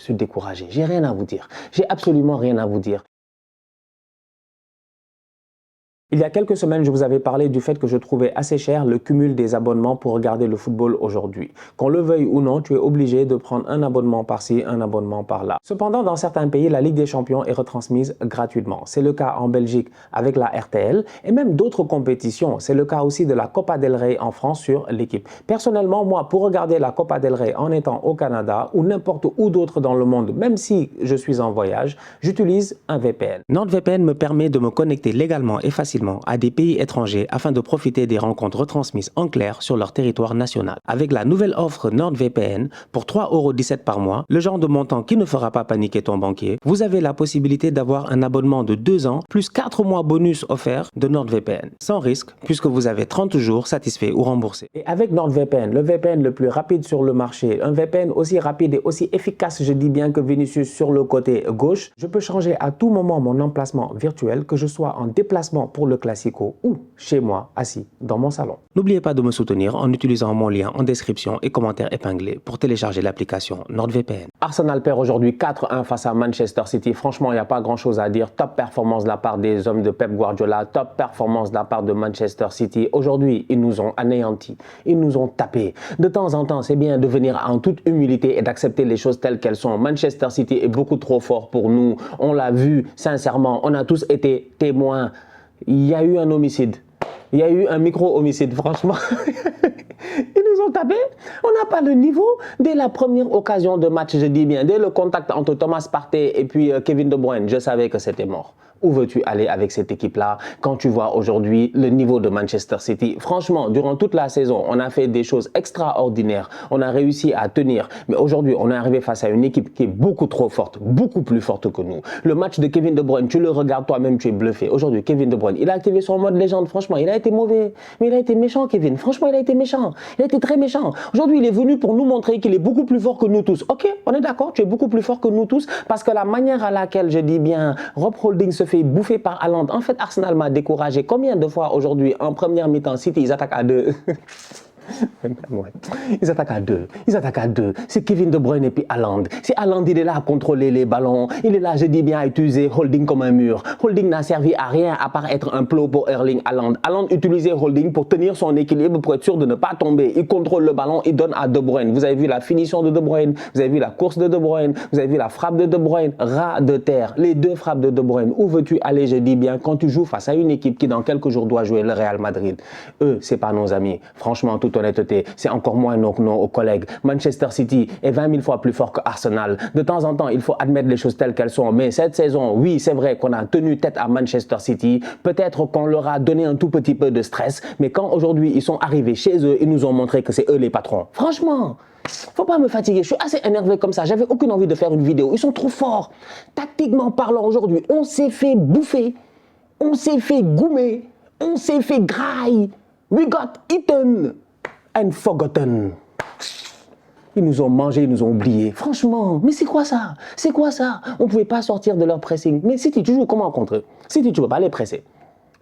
Je suis découragé. J'ai rien à vous dire. J'ai absolument rien à vous dire. Il y a quelques semaines, je vous avais parlé du fait que je trouvais assez cher le cumul des abonnements pour regarder le football aujourd'hui. Qu'on le veuille ou non, tu es obligé de prendre un abonnement par-ci, un abonnement par-là. Cependant, dans certains pays, la Ligue des Champions est retransmise gratuitement. C'est le cas en Belgique avec la RTL et même d'autres compétitions. C'est le cas aussi de la Copa del Rey en France sur l'équipe. Personnellement, moi, pour regarder la Copa del Rey en étant au Canada ou n'importe où d'autre dans le monde, même si je suis en voyage, j'utilise un VPN. NordVPN me permet de me connecter légalement et facilement à des pays étrangers afin de profiter des rencontres retransmises en clair sur leur territoire national. Avec la nouvelle offre NordVPN, pour 3,17 € par mois, le genre de montant qui ne fera pas paniquer ton banquier, vous avez la possibilité d'avoir un abonnement de 2 ans plus 4 mois bonus offerts de NordVPN, sans risque puisque vous avez 30 jours satisfaits ou remboursés. Et avec NordVPN, le VPN le plus rapide sur le marché, un VPN aussi rapide et aussi efficace, je dis bien que Vinicius sur le côté gauche, je peux changer à tout moment mon emplacement virtuel, que je sois en déplacement pour le Classico ou chez moi, assis dans mon salon. N'oubliez pas de me soutenir en utilisant mon lien en description et commentaire épinglé pour télécharger l'application NordVPN. Arsenal perd aujourd'hui 4-1 face à Manchester City. Franchement, il n'y a pas grand-chose à dire. Top performance de la part des hommes de Pep Guardiola, top performance de la part de Manchester City. Aujourd'hui, ils nous ont anéantis, ils nous ont tapés. De temps en temps, c'est bien de venir en toute humilité et d'accepter les choses telles qu'elles sont. Manchester City est beaucoup trop fort pour nous. On l'a vu, sincèrement, on a tous été témoins. Il y a eu un homicide. Il y a eu un micro-homicide, franchement. Ils nous ont tapé. On n'a pas le niveau. Dès la première occasion de match, je dis bien, dès le contact entre Thomas Partey et puis Kevin De Bruyne, je savais que c'était mort. Où veux-tu aller avec cette équipe-là quand tu vois aujourd'hui le niveau de Manchester City? Franchement, durant toute la saison, on a fait des choses extraordinaires. On a réussi à tenir. Mais aujourd'hui, on est arrivé face à une équipe qui est beaucoup trop forte, beaucoup plus forte que nous. Le match de Kevin De Bruyne, tu le regardes toi-même, tu es bluffé. Aujourd'hui, Kevin De Bruyne, il a activé son mode légende. Franchement, il a été mauvais. Mais il a été méchant, Kevin. Franchement, il a été méchant. Il a été très méchant. Aujourd'hui, il est venu pour nous montrer qu'il est beaucoup plus fort que nous tous. Ok, on est d'accord, tu es beaucoup plus fort que nous tous parce que la manière à laquelle, je dis bien, Rob Holding se fait bouffer par Haaland. En fait, Arsenal m'a découragé. Combien de fois aujourd'hui, en première mi-temps, City, ils attaquent à 2. Ils attaquent à 2. Ils attaquent à 2. C'est Kevin De Bruyne et puis Haaland. C'est Haaland, il est là à contrôler les ballons. Il est là, je dis bien, à utiliser Holding comme un mur. Holding n'a servi à rien à part être un plot pour Erling Haaland. Haaland utilisait Holding pour tenir son équilibre, pour être sûr de ne pas tomber. Il contrôle le ballon, il donne à De Bruyne. Vous avez vu la finition de De Bruyne. Vous avez vu la course de De Bruyne. Vous avez vu la frappe de De Bruyne. Ras de terre. Les deux frappes de De Bruyne. Où veux-tu aller, je dis bien, quand tu joues face à une équipe qui dans quelques jours doit jouer le Real Madrid? Eux, c'est pas nos amis. Franchement, toute honnêteté, c'est encore moins nos collègues. Manchester City est 20 000 fois plus fort que Arsenal. De temps en temps, il faut admettre les choses telles qu'elles sont. Mais cette saison, oui, c'est vrai qu'on a tenu tête à Manchester City. Peut-être qu'on leur a donné un tout petit peu de stress. Mais quand aujourd'hui, ils sont arrivés chez eux, ils nous ont montré que c'est eux les patrons. Franchement, faut pas me fatiguer. Je suis assez énervé comme ça. J'avais aucune envie de faire une vidéo. Ils sont trop forts. Tactiquement parlant, aujourd'hui, on s'est fait bouffer. On s'est fait goumer. On s'est fait grailler. We got eaten and forgotten. Ils nous ont mangé, ils nous ont oubliés. Franchement, mais c'est quoi ça? C'est quoi ça? On ne pouvait pas sortir de leur pressing. Mais City, tu joues comment contre eux? City, tu ne peux pas les presser.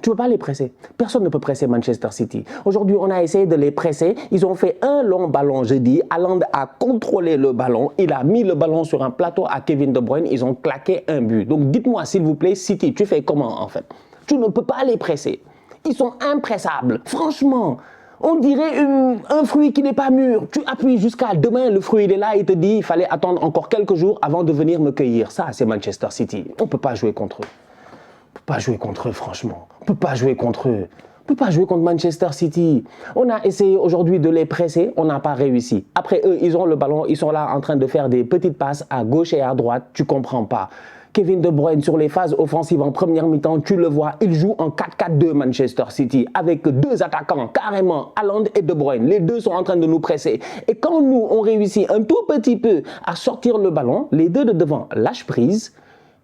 Tu ne peux pas les presser. Personne ne peut presser Manchester City. Aujourd'hui, on a essayé de les presser. Ils ont fait un long ballon, je dis. Haaland a contrôlé le ballon. Il a mis le ballon sur un plateau à Kevin De Bruyne. Ils ont claqué un but. Donc, dites-moi, s'il vous plaît, City, tu fais comment en fait? Tu ne peux pas les presser. Ils sont impressables. Franchement. On dirait un fruit qui n'est pas mûr. Tu appuies jusqu'à demain, le fruit il est là, il te dit il fallait attendre encore quelques jours avant de venir me cueillir. Ça, c'est Manchester City. On ne peut pas jouer contre eux. On ne peut pas jouer contre eux, franchement. On ne peut pas jouer contre eux. On ne peut pas jouer contre Manchester City. On a essayé aujourd'hui de les presser, on n'a pas réussi. Après eux, ils ont le ballon, ils sont là en train de faire des petites passes à gauche et à droite. Tu ne comprends pas. Kevin De Bruyne sur les phases offensives en première mi-temps, tu le vois, il joue en 4-4-2 Manchester City avec deux attaquants carrément, Haaland et De Bruyne. Les deux sont en train de nous presser. Et quand nous, on réussit un tout petit peu à sortir le ballon, les deux de devant lâchent prise.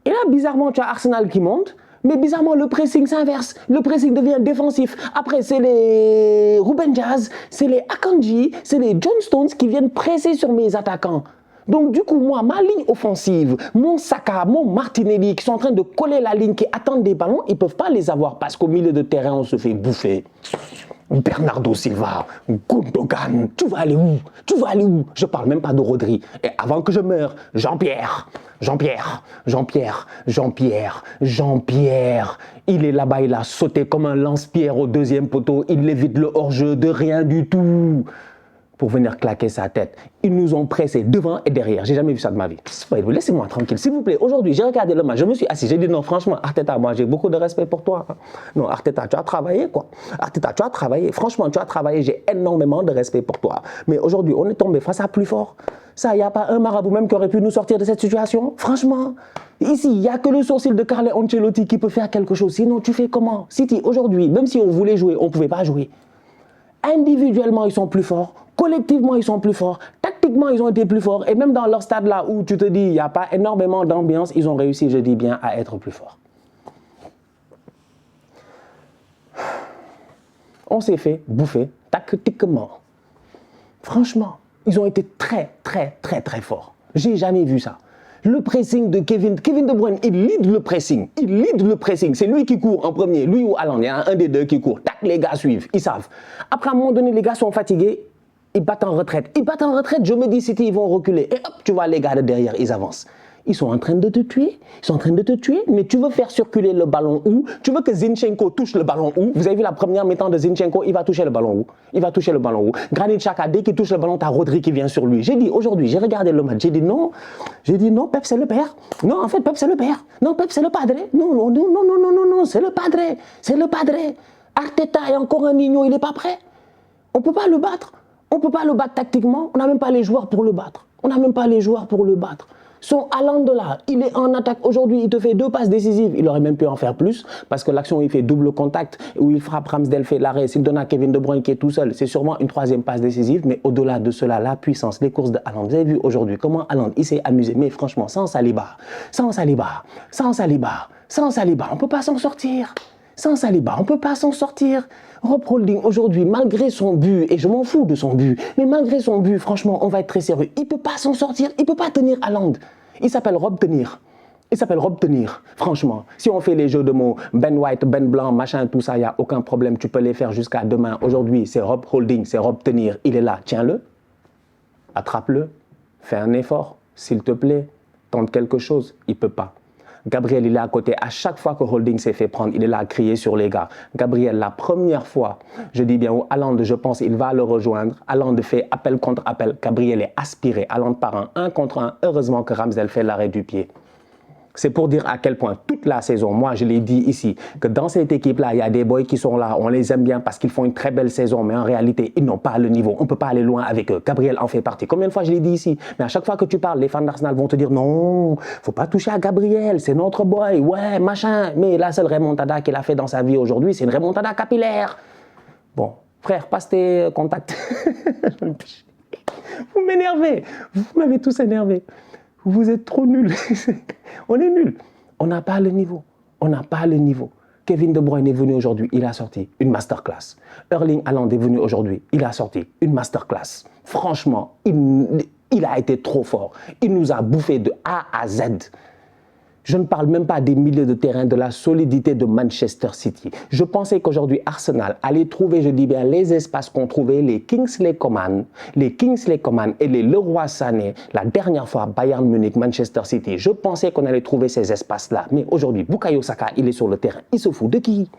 Et là, bizarrement, tu as Arsenal qui monte. Mais bizarrement, le pressing s'inverse. Le pressing devient défensif. Après, c'est les Ruben Dias, c'est les Akanji, c'est les John Stones qui viennent presser sur mes attaquants. Donc du coup, moi, ma ligne offensive, mon Saka, mon Martinelli, qui sont en train de coller la ligne, qui attendent des ballons, ils ne peuvent pas les avoir parce qu'au milieu de terrain, on se fait bouffer. Bernardo Silva, Gundogan, tu vas aller où? Tu vas aller où? Je parle même pas de Rodri. Et avant que je meure, Jean-Pierre, il est là-bas, il a sauté comme un lance-pierre au deuxième poteau, il évite le hors-jeu de rien du tout pour venir claquer sa tête. Ils nous ont pressés devant et derrière. J'ai jamais vu ça de ma vie. Laissez-moi tranquille, s'il vous plaît. Aujourd'hui, j'ai regardé le match, je me suis assis, j'ai dit non, franchement, Arteta, moi j'ai beaucoup de respect pour toi. Non, Arteta, tu as travaillé quoi. Arteta, tu as travaillé. Franchement, tu as travaillé, j'ai énormément de respect pour toi. Mais aujourd'hui, on est tombé face à plus fort. Ça, il n'y a pas un marabout même qui aurait pu nous sortir de cette situation. Franchement, ici, il n'y a que le sourcil de Carlo Ancelotti qui peut faire quelque chose. Sinon, tu fais comment? City, aujourd'hui, même si on voulait jouer, on ne pouvait pas jouer. Individuellement, ils sont plus forts. Collectivement, ils sont plus forts. Tactiquement, ils ont été plus forts. Et même dans leur stade là où tu te dis, il n'y a pas énormément d'ambiance, ils ont réussi, je dis bien, à être plus forts. On s'est fait bouffer tactiquement. Franchement, ils ont été très forts. J'ai jamais vu ça. Le pressing de Kevin De Bruyne, il lead le pressing. C'est lui qui court en premier, lui ou Haaland. Il y a un des deux qui court. Tac, les gars suivent, ils savent. Après, à un moment donné, les gars sont fatigués. Ils battent en retraite. Je me dis, City, ils vont reculer. Et hop, tu vois les gars de derrière, ils avancent. Ils sont en train de te tuer. Mais tu veux faire circuler le ballon où? Tu veux que Zinchenko touche le ballon où? Vous avez vu la première mi-temps de Zinchenko, il va toucher le ballon où? Granit Xhaka, dès qu'il touche le ballon, t'as Rodri qui vient sur lui. J'ai dit aujourd'hui, j'ai regardé le match, j'ai dit non, Pep c'est le père. Non, en fait, Pep c'est le père. Non, Pep c'est le padre. Non, c'est le padre. Arteta est encore un mignon, il n'est pas prêt. On ne peut pas le battre. Tactiquement. On n'a même pas les joueurs pour le battre. Son Haaland là, il est en attaque aujourd'hui, il te fait 2 passes décisives. Il aurait même pu en faire plus parce que l'action, il fait double contact où il frappe Ramsdale, fait l'arrêt. S'il donne à Kevin De Bruyne qui est tout seul, c'est sûrement une 3e passe décisive. Mais au-delà de cela, la puissance, les courses de Haaland. Vous avez vu aujourd'hui comment Haaland, il s'est amusé. Mais franchement, sans Saliba, on ne peut pas s'en sortir. Rob Holding, aujourd'hui, malgré son but, et je m'en fous de son but, mais malgré son but, franchement, on va être très sérieux. Il ne peut pas s'en sortir, il ne peut pas tenir Haaland. Il s'appelle Rob Tenir. Franchement. Si on fait les jeux de mots, Ben White, Ben Blanc, machin, tout ça, il n'y a aucun problème. Tu peux les faire jusqu'à demain. Aujourd'hui, c'est Rob Holding, c'est Rob Tenir. Il est là, tiens-le, attrape-le, fais un effort, s'il te plaît, tente quelque chose. Il ne peut pas. Gabriel, il est à côté. À chaque fois que Holding s'est fait prendre, il est là à crier sur les gars. Gabriel, la première fois, je dis bien, où Haaland, je pense, il va le rejoindre. Haaland fait appel contre appel. Gabriel est aspiré. Haaland part en 1 contre 1. Heureusement que Ramsdale fait l'arrêt du pied. C'est pour dire à quel point toute la saison, moi je l'ai dit ici, que dans cette équipe-là, il y a des boys qui sont là, on les aime bien parce qu'ils font une très belle saison, mais en réalité, ils n'ont pas le niveau. On ne peut pas aller loin avec eux. Gabriel en fait partie. Combien de fois je l'ai dit ici? Mais à chaque fois que tu parles, les fans d'Arsenal vont te dire non, faut pas toucher à Gabriel, c'est notre boy, ouais, machin. Mais la seule remontada qu'il a fait dans sa vie aujourd'hui, c'est une remontada capillaire. Bon, frère, passe tes contacts. Vous m'énervez, vous m'avez tous énervé. Vous êtes trop nuls. On est nuls. On n'a pas le niveau. Kevin De Bruyne est venu aujourd'hui, il a sorti une masterclass. Erling Haaland est venu aujourd'hui, il a sorti une masterclass. Franchement, il a été trop fort. Il nous a bouffé de A à Z. Je ne parle même pas des milieux de terrain, de la solidité de Manchester City. Je pensais qu'aujourd'hui, Arsenal allait trouver, je dis bien, les espaces qu'ont trouvé les Kingsley Coman et les Leroy Sané, la dernière fois, Bayern Munich, Manchester City. Je pensais qu'on allait trouver ces espaces-là. Mais aujourd'hui, Bukayo Saka, il est sur le terrain. Il se fout de qui?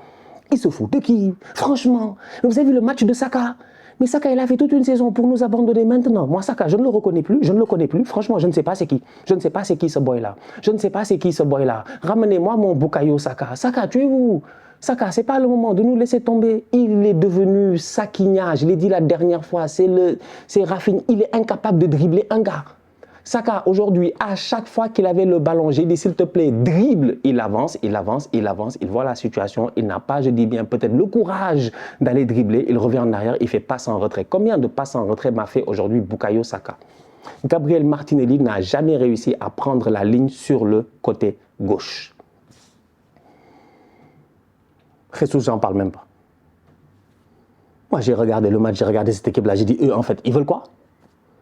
Franchement, vous avez vu le match de Saka? Mais Saka, il a fait toute une saison pour nous abandonner maintenant. Moi, Saka, je ne le reconnais plus. Franchement, je ne sais pas c'est qui. Je ne sais pas c'est qui ce boy-là. Ramenez-moi mon Bukayo Saka. Saka, tu es où? Saka, c'est pas le moment de nous laisser tomber. Il est devenu Sakinia. Je l'ai dit la dernière fois. C'est Rafinha. Il est incapable de dribbler un gars. Saka, aujourd'hui, à chaque fois qu'il avait le ballon, j'ai dit, s'il te plaît, dribble. Il avance, il voit la situation. Il n'a pas, je dis bien, peut-être le courage d'aller dribbler. Il revient en arrière, il fait passe en retrait. Combien de passes en retrait m'a fait aujourd'hui Bukayo Saka? Gabriel Martinelli n'a jamais réussi à prendre la ligne sur le côté gauche. Jesus, j'en parle même pas. Moi, j'ai regardé le match, j'ai regardé cette équipe-là, j'ai dit, eux, en fait, ils veulent quoi?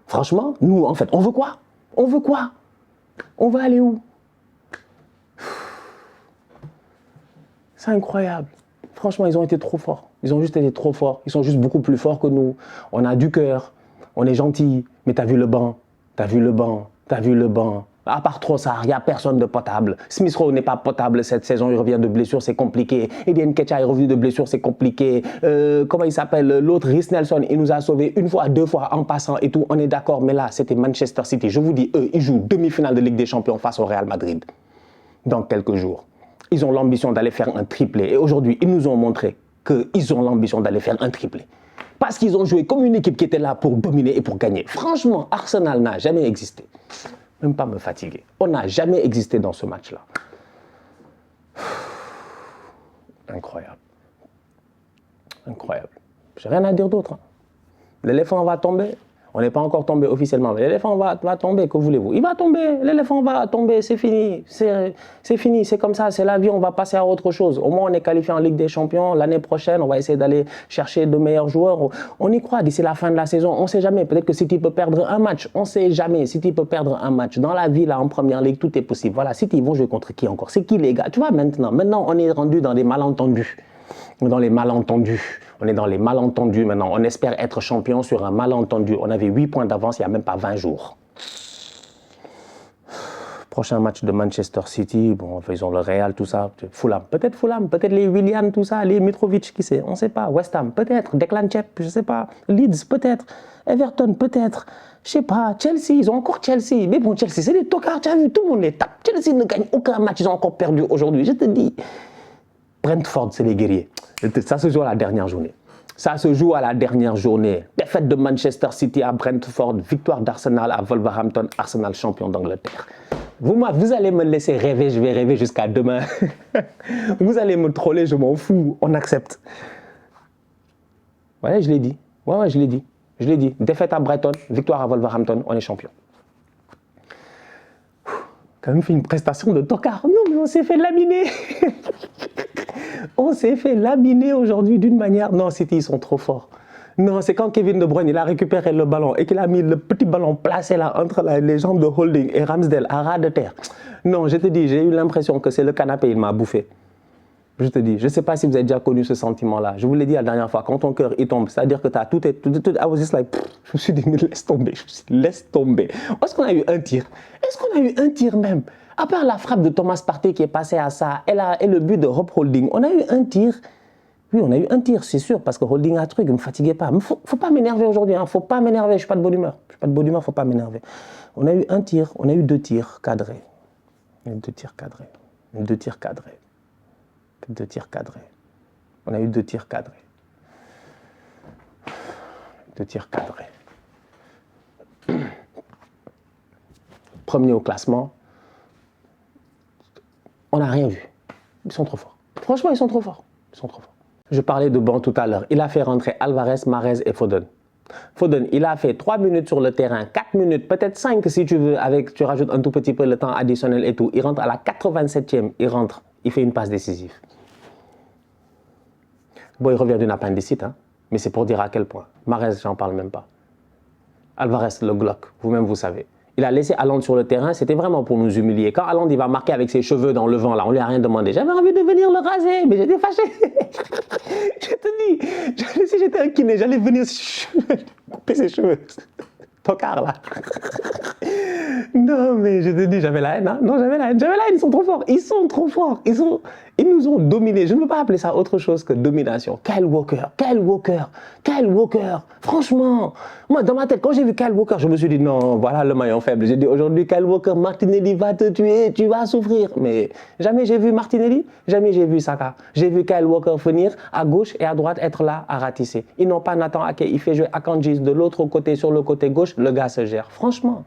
Franchement, nous, en fait, on veut quoi? On va aller où? C'est incroyable. Franchement, ils ont été trop forts. Ils ont juste été trop forts. Ils sont juste beaucoup plus forts que nous. On a du cœur. On est gentil. Mais t'as vu le banc. T'as vu le banc. T'as vu le banc. À part Trossard, il n'y a personne de potable. Smith Rowe n'est pas potable cette saison, il revient de blessure, c'est compliqué. Eden Nketiah est revenu de blessure, c'est compliqué. Comment il s'appelle? L'autre, Rhys Nelson, il nous a sauvés une fois, deux fois en passant et tout. On est d'accord, mais là, c'était Manchester City. Je vous dis, eux, ils jouent demi-finale de Ligue des Champions face au Real Madrid dans quelques jours. Ils ont l'ambition d'aller faire un triplé. Et aujourd'hui, ils nous ont montré qu'ils ont l'ambition d'aller faire un triplé. Parce qu'ils ont joué comme une équipe qui était là pour dominer et pour gagner. Franchement, Arsenal n'a jamais existé. Même pas me fatiguer. On n'a jamais existé dans ce match-là. Incroyable. Incroyable. J'ai rien à dire d'autre. Hein. L'éléphant va tomber. On n'est pas encore tombé officiellement. L'éléphant va tomber, que voulez-vous? Il va tomber. L'éléphant va tomber. C'est fini. C'est fini. C'est comme ça. C'est la vie. On va passer à autre chose. Au moins, on est qualifié en Ligue des Champions. L'année prochaine, on va essayer d'aller chercher de meilleurs joueurs. On y croit d'ici la fin de la saison. On ne sait jamais. Peut-être que City peut perdre un match. On ne sait jamais. City peut perdre un match. Dans la vie, là, en première ligue, tout est possible. Voilà. City, ils vont jouer contre qui encore? C'est qui, les gars? Tu vois, maintenant, on est rendu dans des malentendus. Dans les malentendus. On est dans les malentendus maintenant. On espère être champion sur un malentendu. On avait 8 points d'avance il n'y a même pas 20 jours. Prochain match de Manchester City. Bon, ils ont le Real, tout ça. Fulham, peut-être les Willian, tout ça. Les Mitrovic, qui sait? On ne sait pas. West Ham, peut-être. Declan Chep, je ne sais pas. Leeds, peut-être. Everton, peut-être. Je ne sais pas. Chelsea, ils ont encore Chelsea. Mais bon, Chelsea, c'est des tocards. Tu as vu, tout le monde les tape. Chelsea ne gagne aucun match. Ils ont encore perdu aujourd'hui. Je te dis. Brentford, c'est les guerriers. Ça se joue à la dernière journée. Ça se joue à la dernière journée. Défaite de Manchester City à Brentford, victoire d'Arsenal à Wolverhampton, Arsenal champion d'Angleterre. Vous allez me laisser rêver, je vais rêver jusqu'à demain. Vous allez me troller, je m'en fous, on accepte. Ouais, je l'ai dit. Ouais, je l'ai dit. Je l'ai dit. Défaite à Brighton, victoire à Wolverhampton, on est champion. Quand même fait une prestation de tocard. Non, mais on s'est fait laminer. On s'est fait laminer aujourd'hui d'une manière. Non, City, ils sont trop forts. Non, c'est quand Kevin De Bruyne il a récupéré le ballon et qu'il a mis le petit ballon placé là entre les jambes de Holding et Ramsdale à ras de terre. Non, je te dis, j'ai eu l'impression que c'est le canapé, il m'a bouffé. Je te dis, je ne sais pas si vous avez déjà connu ce sentiment-là. Je vous l'ai dit la dernière fois, quand ton cœur il tombe, c'est-à-dire que tu as tout. I was just like, je me suis dit, mais laisse tomber. Laisse tomber. Est-ce qu'on a eu un tir? Est-ce qu'on a eu un tir même? À part la frappe de Thomas Partey qui est passée à ça et le but de Rob Holding, on a eu un tir. Oui, on a eu un tir, c'est sûr, parce que Holding a truc, ne me fatiguez pas. Il ne faut pas m'énerver aujourd'hui, hein. Faut pas m'énerver, je ne suis pas de bonne humeur. Je ne suis pas de bonne humeur, il ne faut pas m'énerver. On a eu un tir, on a eu 2 tirs cadrés. 2 tirs cadrés. 2 tirs cadrés. 2 tirs cadrés. On a eu 2 tirs cadrés. 2 tirs cadrés. Premier au classement. On n'a rien vu. Ils sont trop forts. Franchement, ils sont trop forts. Ils sont trop forts. Je parlais de banc tout à l'heure. Il a fait rentrer Alvarez, Mahrez et Foden. Foden, il a fait 3 minutes sur le terrain, 4 minutes, peut-être 5 si tu veux, tu rajoutes un tout petit peu le temps additionnel et tout. Il rentre à la 87e, il rentre, il fait une passe décisive. Bon, il revient d'une appendicite, hein, mais c'est pour dire à quel point. Mahrez, j'en parle même pas. Alvarez, le Glock, vous-même vous savez. Il a laissé Haaland sur le terrain, c'était vraiment pour nous humilier. Quand Haaland il va marquer avec ses cheveux dans le vent, là, on lui a rien demandé. J'avais envie de venir le raser, mais j'étais fâché. Je te dis, si j'étais un kiné, j'allais venir couper ses cheveux. Tocard, là. Non, mais je te dis, j'avais la haine. Hein? Non, j'avais la haine. Ils sont trop forts. Ils sont trop forts. Ils nous ont dominés. Je ne peux pas appeler ça autre chose que domination. Kyle Walker. Franchement, moi, dans ma tête, quand j'ai vu Kyle Walker, je me suis dit, non, voilà le maillon faible. J'ai dit, aujourd'hui, Kyle Walker, Martinelli va te tuer, tu vas souffrir. Mais jamais j'ai vu Martinelli, jamais j'ai vu Saka. J'ai vu Kyle Walker venir à gauche et à droite être là à ratisser. Ils n'ont pas Nathan Ake. Il fait jouer Akanji de l'autre côté, sur le côté gauche. Le gars se gère. Franchement.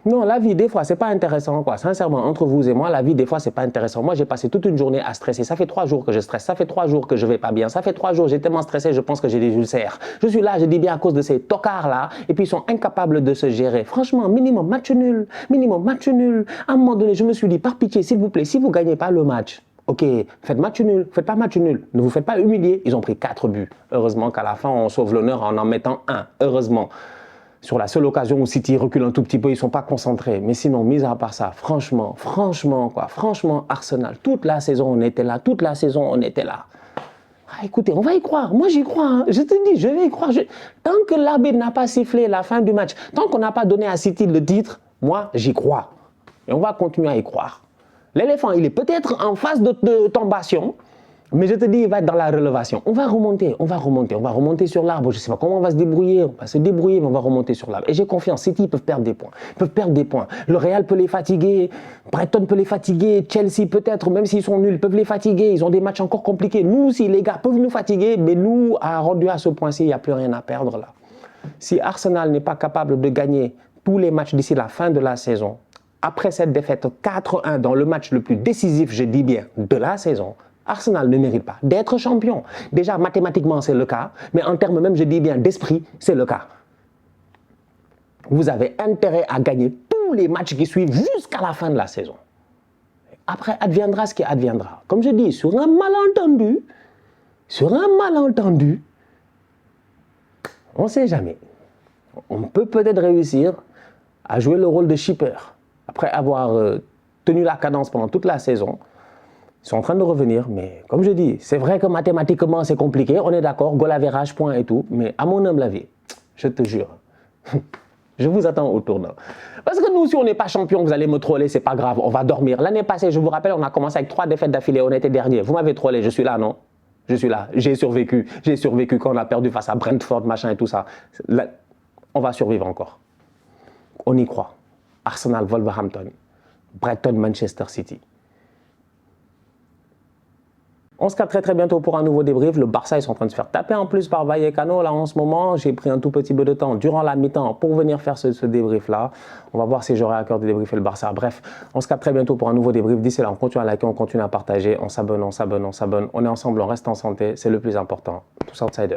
Non, la vie, des fois, c'est pas intéressant, quoi. Sincèrement, entre vous et moi, la vie, des fois, c'est pas intéressant. Moi, j'ai passé toute une journée à stresser. Ça fait 3 jours que je stresse. Ça fait 3 jours que je vais pas bien. Ça fait 3 jours, j'ai tellement stressé, je pense que j'ai des ulcères. Je suis là, je dis bien à cause de ces tocards-là. Et puis, ils sont incapables de se gérer. Franchement, minimum match nul. Minimum match nul. À un moment donné, je me suis dit, par pitié, s'il vous plaît, si vous gagnez pas le match, ok, faites match nul, faites pas match nul. Ne vous faites pas humilier. Ils ont pris 4 buts. Heureusement qu'à la fin, on sauve l'honneur en mettant 1. Heureusement. Sur la seule occasion où City recule un tout petit peu, ils ne sont pas concentrés. Mais sinon, mis à part ça, franchement, Arsenal, toute la saison, on était là. Toute la saison, on était là. Ah, écoutez, on va y croire. Moi, j'y crois. Hein. Je te dis, je vais y croire. Tant que l'arbitre n'a pas sifflé la fin du match, tant qu'on n'a pas donné à City le titre, moi, j'y crois. Et on va continuer à y croire. L'éléphant, il est peut-être en phase de tombation. Mais je te dis, il va être dans la relevation. On va remonter sur l'arbre. Je ne sais pas comment on va se débrouiller. On va se débrouiller, mais on va remonter sur l'arbre. Et j'ai confiance, City, ils peuvent perdre des points. Le Real peut les fatiguer, Brighton peut les fatiguer, Chelsea peut-être, même s'ils sont nuls, ils peuvent les fatiguer. Ils ont des matchs encore compliqués. Nous aussi, les gars, peuvent nous fatiguer, mais nous, rendu à ce point-ci, il n'y a plus rien à perdre là. Si Arsenal n'est pas capable de gagner tous les matchs d'ici la fin de la saison, après cette défaite 4-1 dans le match le plus décisif, je dis bien, de la saison, Arsenal ne mérite pas d'être champion. Déjà, mathématiquement, c'est le cas. Mais en termes même, je dis bien, d'esprit, c'est le cas. Vous avez intérêt à gagner tous les matchs qui suivent jusqu'à la fin de la saison. Après, adviendra ce qui adviendra. Comme je dis, sur un malentendu, on ne sait jamais. On peut peut-être réussir à jouer le rôle de shipper. Après avoir tenu la cadence pendant toute la saison, ils sont en train de revenir, mais comme je dis, c'est vrai que mathématiquement c'est compliqué, on est d'accord, goal average, point et tout, mais à mon humble avis, je te jure, je vous attends au tournant. Parce que nous, si on n'est pas champion, vous allez me troller, c'est pas grave, on va dormir. L'année passée, je vous rappelle, on a commencé avec 3 défaites d'affilée, on était dernier. Vous m'avez trollé, je suis là, non? Je suis là, j'ai survécu quand on a perdu face à Brentford, machin et tout ça. Là, on va survivre encore. On y croit. Arsenal, Wolverhampton, Brighton, Manchester City. On se capte très bientôt pour un nouveau débrief. Le Barça, ils sont en train de se faire taper en plus par Vallecano. Là, en ce moment, j'ai pris un tout petit peu de temps durant la mi-temps pour venir faire ce débrief-là. On va voir si j'aurai à cœur de débriefer le Barça. Bref, on se capte très bientôt pour un nouveau débrief. D'ici là, on continue à liker, on continue à partager. On s'abonne. On est ensemble, on reste en santé. C'est le plus important. Tous outsiders.